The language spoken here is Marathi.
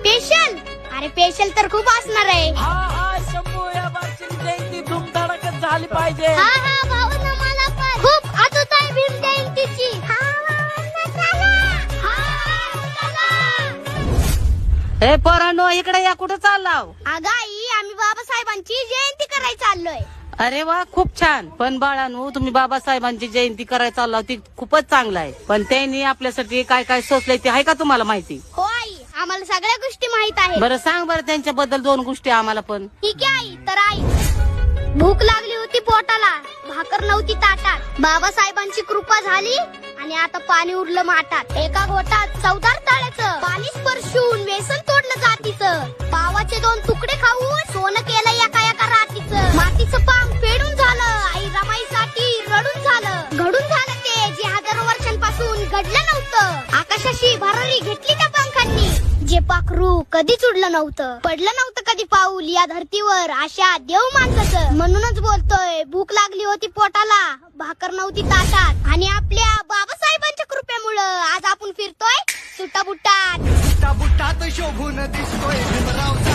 स्पेशल? अरे स्पेशल तर खूप असणार आहे. हा शंभू, या बारची जयंती धूमधडाक्यात झाली पाहिजे. हा भाऊंना मला पण खूप आतुरता आहे भीम जयंतीची. हे पोरांनो, इकडे या. कुठं चाललाव? अगं आई, आम्ही बाबासाहेबांची जयंती करायला चाललोय. अरे वा, खूप छान. पण बाळांनो, तुम्ही बाबासाहेबांची जयंती करायला चाललाव ती खूपच चांगलं आहे. पण त्यांनी आपल्यासाठी काय काय सोचलंय ते आहे का तुम्हाला माहिती? हो आई, आम्हाला सगळ्या गोष्टी माहित आहेत. बरं सांग बरं त्यांच्याबद्दल 2 गोष्टी आम्हाला पण. ठीक आहे आई. तर आई, भूक लागली होती पोटाला, भाकर नव्हती ताटात, बाबासाहेबांची कृपा झाली आणि आता पाणी उरलं माठात. एका घोटात 14 तळ्याचं पाणी स्पर्शून व्यसन तोडलं जातीचं. पावाचे 2 तुकडे खाऊन सोनं केलं एका एका रातीचं. मातीचं पांग फेडून झालं, आई रमाईसाठी रडून झालं. घडून झालं ते जे हजारो वर्षांपासून घडलं नव्हतं. आकाशाशी भरारी घेतली त्या पंखांनी, जे पाखरू कधीच उडलं नव्हतं. पडलं नव्हतं कधी पाऊल या धरतीवर अशा देव माणसाचं. म्हणूनच बोलतोय, भूक लागली होती पोटाला, भाकर नव्हती ताटात, आणि आपल्या बाबासाहेबांच्या कृपेमुळं आज आपण फिरतोय सुटाबुटात. बुटात शोभून दिसतोय भीमरावचा